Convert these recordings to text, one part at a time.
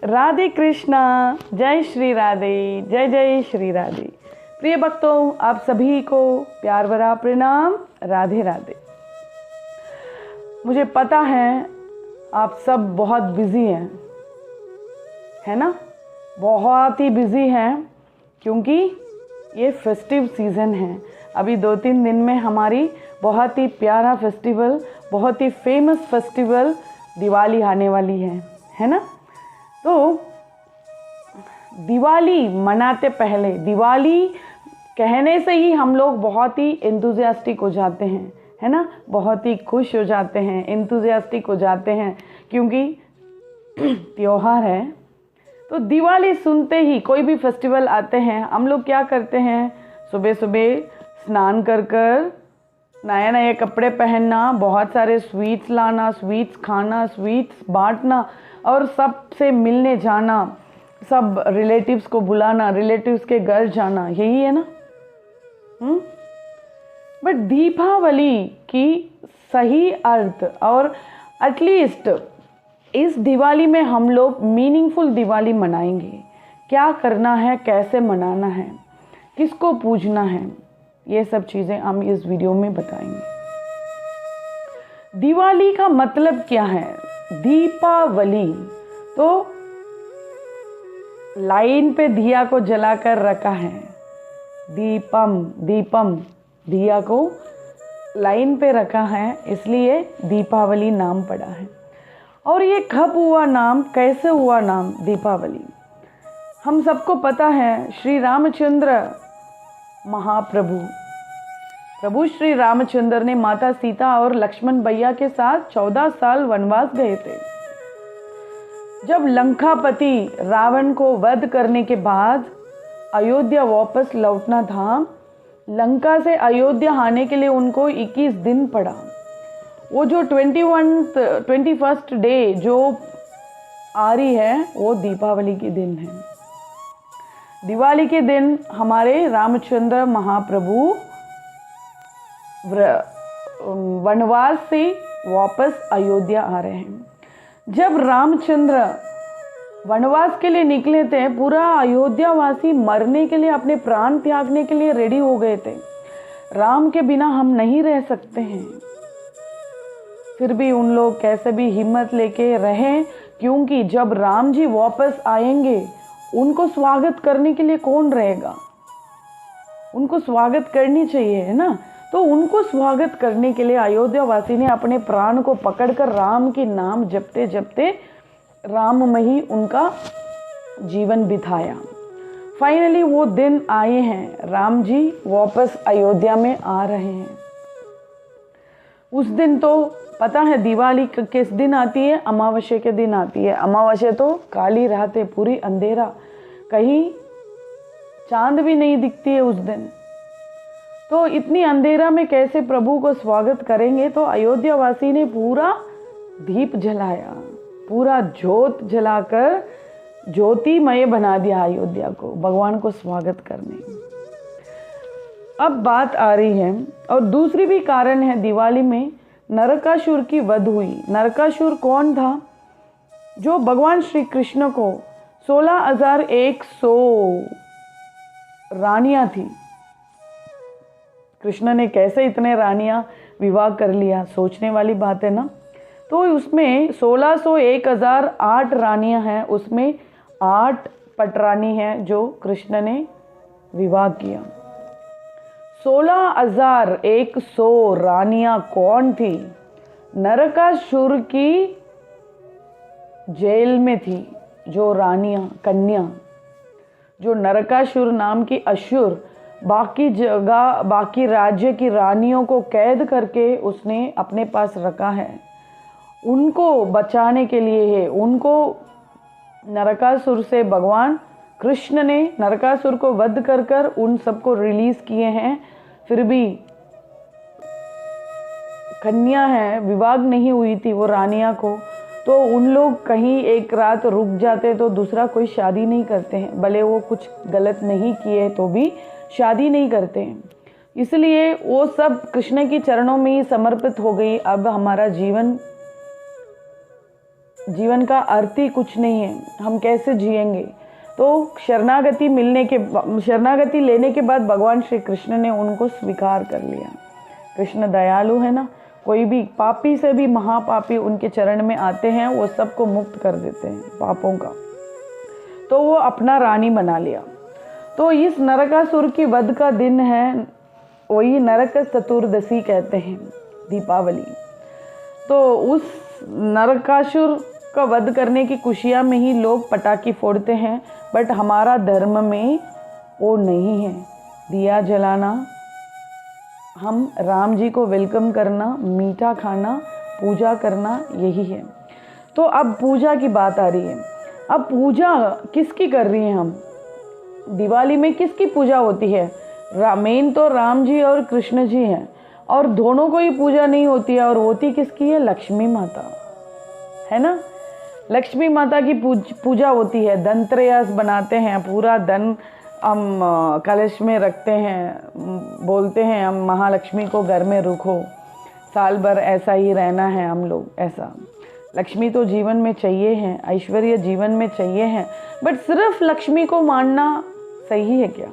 राधे कृष्णा। जय श्री राधे, जय जय श्री राधे। प्रिय भक्तों, आप सभी को प्यार भरा प्रणाम। राधे राधे। मुझे पता है आप सब बहुत बिजी हैं, है ना? बहुत ही बिजी हैं क्योंकि ये फेस्टिव सीज़न है। अभी 2-3 दिन में हमारी बहुत ही प्यारा फेस्टिवल, बहुत ही फेमस फेस्टिवल दिवाली आने वाली है ना? तो दिवाली मनाते पहले, दिवाली कहने से ही हम लोग बहुत ही एंथुसियास्टिक हो जाते हैं, है ना? बहुत ही खुश हो जाते हैं, एंथुसियास्टिक हो जाते हैं क्योंकि त्योहार है। तो दिवाली सुनते ही, कोई भी फेस्टिवल आते हैं, हम लोग क्या करते हैं? सुबह सुबह स्नान कर कर नए नए कपड़े पहनना, बहुत सारे स्वीट्स लाना, स्वीट्स खाना, स्वीट्स बांटना और सबसे मिलने जाना, सब रिलेटिव्स को बुलाना, रिलेटिव्स के घर जाना, यही है ना? बट दीपावली की सही अर्थ, और एटलीस्ट इस दिवाली में हम लोग मीनिंगफुल दिवाली मनाएंगे। क्या करना है, कैसे मनाना है, किसको पूजना है, ये सब चीज़ें हम इस वीडियो में बताएंगे। दिवाली का मतलब क्या है? दीपावली तो लाइन पे दिया को जलाकर रखा है। दीपम, दीपम, दिया को लाइन पे रखा है, इसलिए दीपावली नाम पड़ा है। और ये कब हुआ नाम, कैसे हुआ नाम दीपावली? हम सबको पता है, श्री रामचंद्र महाप्रभु, प्रभु श्री रामचंद्र ने माता सीता और लक्ष्मण भैया के साथ 14 साल वनवास गए थे। जब लंकापति रावण को वध करने के बाद अयोध्या वापस लौटना था, लंका से अयोध्या आने के लिए उनको 21 दिन पड़ा। वो जो 21st डे जो आ रही है, वो दीपावली के दिन है। दिवाली के दिन हमारे रामचंद्र महाप्रभु वनवास से वापस अयोध्या आ रहे हैं। जब रामचंद्र वनवास के लिए निकले थे, पूरा अयोध्यावासी मरने के लिए, अपने प्राण त्यागने के लिए रेडी हो गए थे। राम के बिना हम नहीं रह सकते हैं। फिर भी उन लोग कैसे भी हिम्मत लेके रहे, क्योंकि जब राम जी वापस आएंगे, उनको स्वागत करने के लिए कौन रहेगा? उनको स्वागत करनी चाहिए, है ना? तो उनको स्वागत करने के लिए अयोध्यावासी ने अपने प्राण को पकड़कर राम के नाम जपते जपते राममयी उनका जीवन बिताया। फाइनली वो दिन आए हैं, राम जी वापस अयोध्या में आ रहे हैं। उस दिन तो पता है दिवाली किस दिन आती है? अमावस्या के दिन आती है। अमावस्या तो काली रात है, पूरी अंधेरा, कहीं चांद भी नहीं दिखती है उस दिन। तो इतनी अंधेरा में कैसे प्रभु को स्वागत करेंगे? तो अयोध्यावासी ने पूरा दीप जलाया, पूरा ज्योत जलाकर ज्योतिमय बना दिया अयोध्या को, भगवान को स्वागत करने। अब बात आ रही है, और दूसरी भी कारण है दिवाली में, नरकासुर की वध हुई। नरकासुर कौन था? जो भगवान श्री कृष्ण को 16,100 रानियां थी। कृष्ण ने कैसे इतने रानियां विवाह कर लिया, सोचने वाली बात है ना? तो उसमें 1600 1008 रानियां हैं, उसमें 8 पटरानी हैं जो कृष्ण ने विवाह किया। 16,100 रानियां कौन थी? नरकासुर की जेल में थी जो रानियां, कन्या, जो नरकासुर नाम की असुर बाकी जगह, बाकी राज्य की रानियों को कैद करके उसने अपने पास रखा है, उनको बचाने के लिए है। उनको नरकासुर से भगवान कृष्ण ने नरकासुर को वध कर कर उन सबको रिलीज किए हैं। फिर भी कन्या है, विवाह नहीं हुई थी वो रानियां को, तो उन लोग कहीं एक रात रुक जाते तो दूसरा कोई शादी नहीं करते हैं, भले वो कुछ गलत नहीं किए तो भी शादी नहीं करते हैं। इसलिए वो सब कृष्ण के चरणों में ही समर्पित हो गई। अब हमारा जीवन जीवन का अर्थ ही कुछ नहीं है, हम कैसे जिएंगे। तो शरणागति लेने के बाद भगवान श्री कृष्ण ने उनको स्वीकार कर लिया। कृष्ण दयालु है ना, कोई भी पापी से भी महापापी उनके चरण में आते हैं, वो सबको मुक्त कर देते हैं पापों का। तो वो अपना रानी बना लिया। तो इस नरकासुर की वध का दिन है, वही नरक चतुर्दशी कहते हैं, दीपावली। तो उस नरकासुर का वध करने की खुशियाँ में ही लोग पटाखे फोड़ते हैं, बट हमारा धर्म में वो नहीं है। दिया जलाना, हम राम जी को वेलकम करना, मीठा खाना, पूजा करना, यही है। तो अब पूजा की बात आ रही है। अब पूजा किसकी कर रही हैं हम? दिवाली में किसकी पूजा होती है? मेन तो राम जी और कृष्ण जी हैं, और दोनों को ही पूजा नहीं होती है। और होती किसकी है? लक्ष्मी माता, है ना। लक्ष्मी माता की पूजा होती है। धनतेरस बनाते हैं, पूरा धन हम कलश में रखते हैं, बोलते हैं हम महालक्ष्मी को घर में रखो, साल भर ऐसा ही रहना है हम लोग। ऐसा लक्ष्मी तो जीवन में चाहिए है, ऐश्वर्य जीवन में चाहिए है, बट सिर्फ लक्ष्मी को मानना सही है क्या?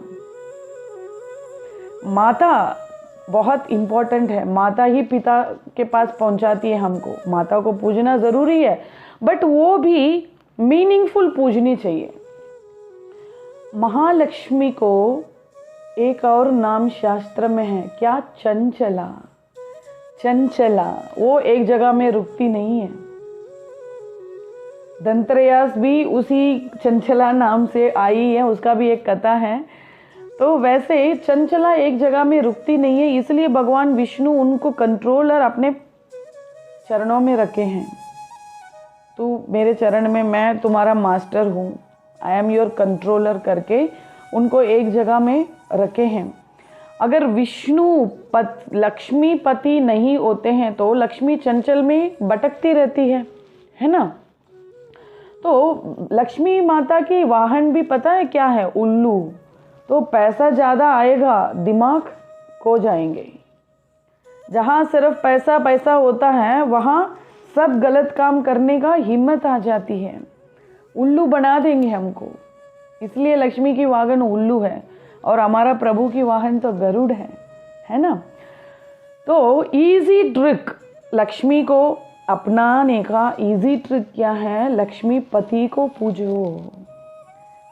माता बहुत इम्पोर्टेंट है। माता ही पिता के पास पहुंचाती है हमको। माता को पूजना ज़रूरी है, बट वो भी मीनिंगफुल पूजनी चाहिए। महालक्ष्मी को एक और नाम शास्त्र में है, क्या? चंचला। चंचला, वो एक जगह में रुकती नहीं है। धनतेरस भी उसी चंचला नाम से आई है, उसका भी एक कथा है। तो वैसे चंचला एक जगह में रुकती नहीं है, इसलिए भगवान विष्णु उनको कंट्रोलर अपने चरणों में रखे हैं। तू मेरे चरण में, मैं तुम्हारा मास्टर हूँ, आई एम योर कंट्रोलर करके उनको एक जगह में रखे हैं। अगर विष्णु लक्ष्मी पति नहीं होते हैं तो लक्ष्मी चंचल में भटकती रहती है ना। तो लक्ष्मी माता की वाहन भी पता है क्या है? उल्लू। तो पैसा ज़्यादा आएगा, दिमाग खो जाएंगे। जहाँ सिर्फ पैसा पैसा होता है, वहाँ सब गलत काम करने का हिम्मत आ जाती है। उल्लू बना देंगे हमको। इसलिए लक्ष्मी की वाहन उल्लू है, और हमारा प्रभु की वाहन तो गरुड़ है ना। तो इजी ट्रिक लक्ष्मी को अपनाने का इजी ट्रिक क्या है? लक्ष्मी पति को पूजो,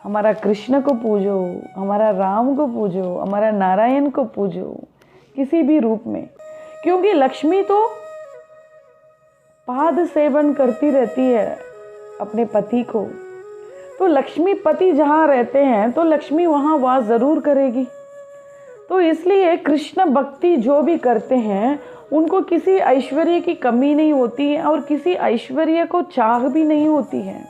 हमारा कृष्ण को पूजो, हमारा राम को पूजो, हमारा नारायण को पूजो, किसी भी रूप में। क्योंकि लक्ष्मी तो पाद सेवन करती रहती है अपने पति को। तो लक्ष्मी पति जहाँ रहते हैं तो लक्ष्मी वहाँ वास ज़रूर करेगी। तो इसलिए कृष्ण भक्ति जो भी करते हैं उनको किसी ऐश्वर्य की कमी नहीं होती है, और किसी ऐश्वर्य को चाह भी नहीं होती है।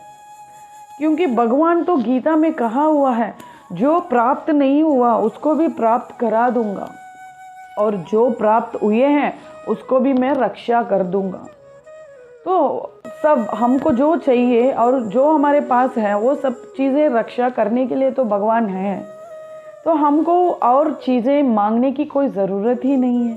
क्योंकि भगवान तो गीता में कहा हुआ है, जो प्राप्त नहीं हुआ उसको भी प्राप्त करा दूंगा, और जो प्राप्त हुए हैं उसको भी मैं रक्षा कर दूंगा। तो सब हमको जो चाहिए और जो हमारे पास है वो सब चीज़ें रक्षा करने के लिए तो भगवान है। तो हमको और चीज़ें मांगने की कोई ज़रूरत ही नहीं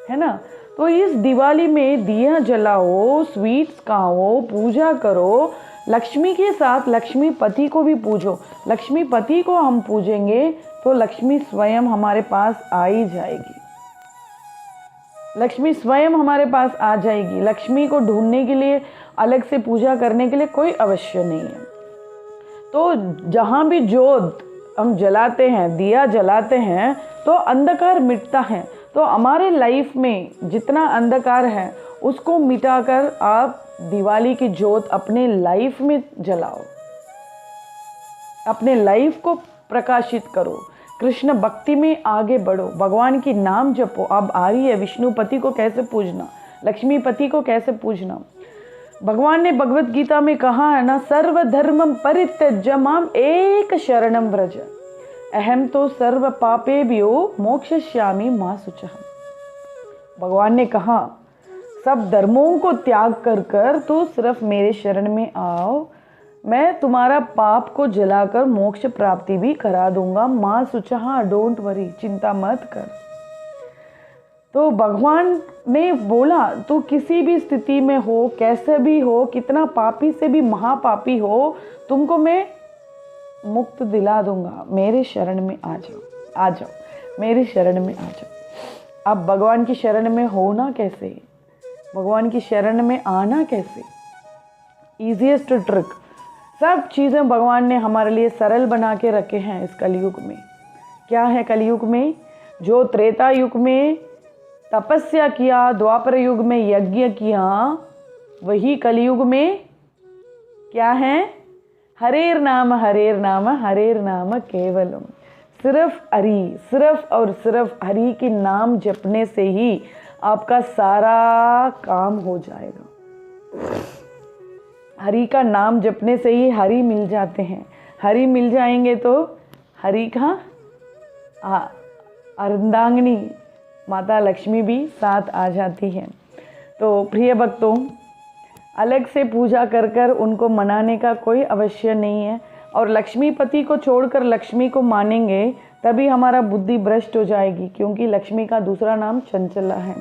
है ना। तो इस दिवाली में दिया जलाओ, स्वीट्स खाओ, पूजा करो। लक्ष्मी के साथ लक्ष्मी पति को भी पूजो। लक्ष्मी पति को हम पूजेंगे तो लक्ष्मी स्वयं हमारे पास आ ही जाएगी। लक्ष्मी स्वयं हमारे पास आ जाएगी। लक्ष्मी को ढूंढने के लिए, अलग से पूजा करने के लिए कोई आवश्यक नहीं है। तो जहाँ भी जोत हम जलाते हैं, दिया जलाते हैं, तो अंधकार मिटता है। तो हमारे लाइफ में जितना अंधकार है उसको मिटाकर आप दिवाली की जोत अपने लाइफ में जलाओ, अपने लाइफ को प्रकाशित करो, कृष्ण भक्ति में आगे बढ़ो, भगवान की नाम जपो। अब आ रही है विष्णुपति को कैसे पूजना, लक्ष्मीपति को कैसे पूजना। भगवान ने भगवत गीता में कहा है ना, सर्वधर्मं परित्यज्य माम एक शरणं व्रज, अहम तो सर्व पापेभ्यो मोक्षयिष्यामि मा शुचः। भगवान ने कहा सब धर्मों को त्याग कर कर तो सिर्फ मेरे शरण में आओ, मैं तुम्हारा पाप को जलाकर मोक्ष प्राप्ति भी करा दूंगा। माँ शुचः, डोंट वरी, चिंता मत कर। तो भगवान ने बोला तू किसी भी स्थिति में हो, कैसे भी हो, कितना पापी से भी महापापी हो, तुमको मैं मुक्त दिला दूंगा, मेरे शरण में आ जाओ, आ जाओ, मेरे शरण में आ जाओ। अब भगवान की शरण में होना कैसे, भगवान की शरण में आना कैसे? ईजीएस्ट ट्रिक, सब चीज़ें भगवान ने हमारे लिए सरल बना के रखे हैं इस कलयुग में। क्या है कलयुग में? जो त्रेता युग में तपस्या किया, द्वापर युग में यज्ञ किया, वही कलयुग में क्या है? हरेर नाम हरेर नाम हरेर नाम केवलम। सिर्फ हरि, सिर्फ और सिर्फ हरि के नाम जपने से ही आपका सारा काम हो जाएगा। हरि का नाम जपने से ही हरि मिल जाते हैं। हरि मिल जाएंगे तो हरि का अर्धांगिनी माता लक्ष्मी भी साथ आ जाती है। तो प्रिय भक्तों, अलग से पूजा कर कर उनको मनाने का कोई आवश्य नहीं है। और लक्ष्मीपति को छोड़कर लक्ष्मी को मानेंगे तभी हमारा बुद्धि भ्रष्ट हो जाएगी, क्योंकि लक्ष्मी का दूसरा नाम चंचला है।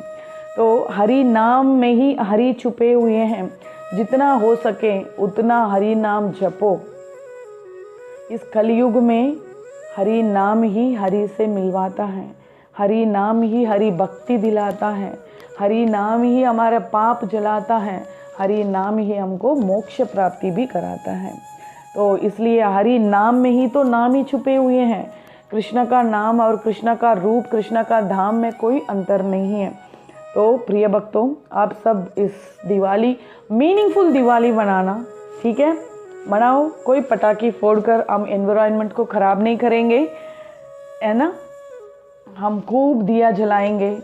तो हरि नाम में ही हरि छुपे हुए हैं। जितना हो सके उतना हरि नाम जपो। इस कलयुग में हरि नाम ही हरि से मिलवाता है, हरि नाम ही हरि भक्ति दिलाता है, हरि नाम ही हमारा पाप जलाता है, हरि नाम ही हमको मोक्ष प्राप्ति भी कराता है। तो इसलिए हरि नाम में ही तो नाम ही छुपे हुए हैं। कृष्ण का नाम और कृष्ण का रूप, कृष्ण का धाम में कोई अंतर नहीं है। तो प्रिय भक्तों, आप सब इस दिवाली, मीनिंगफुल दिवाली बनाना, ठीक है? मनाओ, कोई पटाखे फोड़कर हम एनवायरनमेंट को ख़राब नहीं करेंगे, है ना? हम खूब दिया जलाएंगे,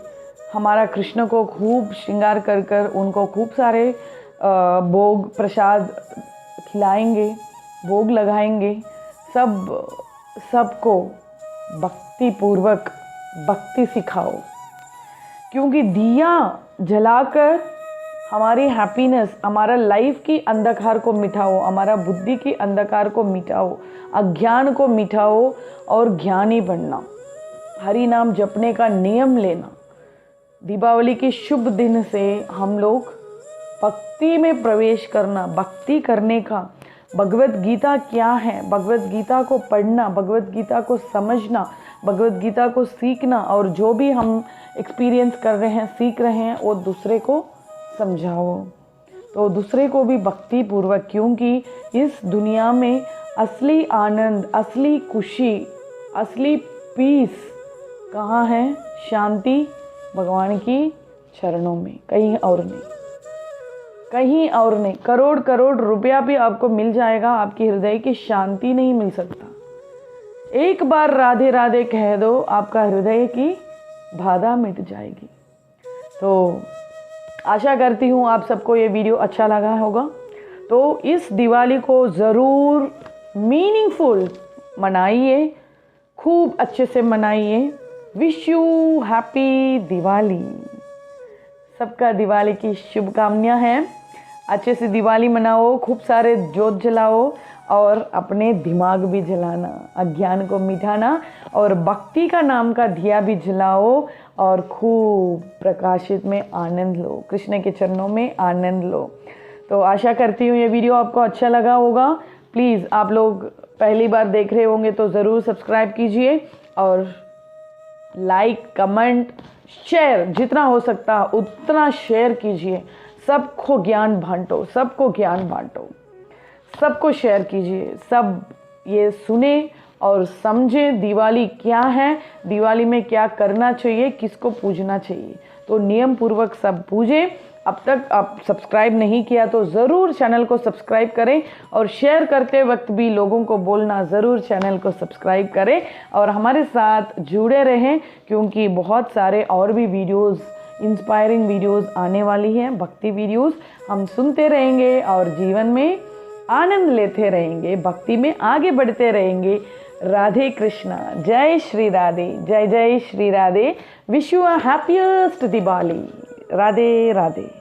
हमारा कृष्ण को खूब श्रृंगार कर कर उनको खूब सारे भोग प्रसाद खिलाएंगे, भोग लगाएंगे। सबको भक्ति पूर्वक भक्ति सिखाओ, क्योंकि दिया जलाकर हमारी हैप्पीनेस, हमारा लाइफ की अंधकार को मिटाओ, हमारा बुद्धि की अंधकार को मिटाओ, अज्ञान को मिटाओ और ज्ञानी बनना। हरि नाम जपने का नियम लेना। दीपावली के शुभ दिन से हम लोग भक्ति में प्रवेश करना, भक्ति करने का। भगवत गीता क्या है, भगवत गीता को पढ़ना, भगवत गीता को समझना, भगवत गीता को सीखना, और जो भी हम एक्सपीरियंस कर रहे हैं, सीख रहे हैं, वो दूसरे को समझाओ। तो दूसरे को भी भक्ति पूर्वक, क्योंकि इस दुनिया में असली आनंद, असली खुशी, असली पीस कहाँ है? शांति भगवान की चरणों में, कहीं और नहीं, कहीं और नहीं। करोड़ करोड़ रुपया भी आपको मिल जाएगा, आपकी हृदय की शांति नहीं मिल सकता। एक बार राधे राधे कह दो, आपका हृदय की बाधा मिट जाएगी। तो आशा करती हूँ आप सबको ये वीडियो अच्छा लगा होगा। तो इस दिवाली को ज़रूर मीनिंगफुल मनाइए, खूब अच्छे से मनाइए। Wish you happy Diwali. सबका दिवाली की शुभकामनाएं हैं। अच्छे से दिवाली मनाओ, खूब सारे जोत जलाओ और अपने दिमाग भी जलाना, अज्ञान को मिटाना, और भक्ति का नाम का दिया भी जलाओ और खूब प्रकाशित में आनंद लो, कृष्ण के चरणों में आनंद लो। तो आशा करती हूँ ये वीडियो आपको अच्छा लगा होगा। प्लीज़ आप लोग पहली बार देख रहे होंगे तो ज़रूर सब्सक्राइब कीजिए और लाइक, कमेंट, शेयर, जितना हो सकता उतना शेयर कीजिए। सबको ज्ञान बांटो, सबको ज्ञान बांटो, सबको शेयर कीजिए। सब ये सुने और समझे दिवाली क्या है, दिवाली में क्या करना चाहिए, किसको पूजना चाहिए। तो नियम पूर्वक सब पूजें। अब तक आप सब्सक्राइब नहीं किया तो ज़रूर चैनल को सब्सक्राइब करें, और शेयर करते वक्त भी लोगों को बोलना ज़रूर चैनल को सब्सक्राइब करें और हमारे साथ जुड़े रहें, क्योंकि बहुत सारे और भी वीडियोस, इंस्पायरिंग वीडियोस आने वाली हैं, भक्ति वीडियोस हम सुनते रहेंगे और जीवन में आनंद लेते रहेंगे, भक्ति में आगे बढ़ते रहेंगे। राधे कृष्णा, जय श्री राधे, जय जय Shri Radhe. Wish you a happiest Diwali. Radhe Radhe.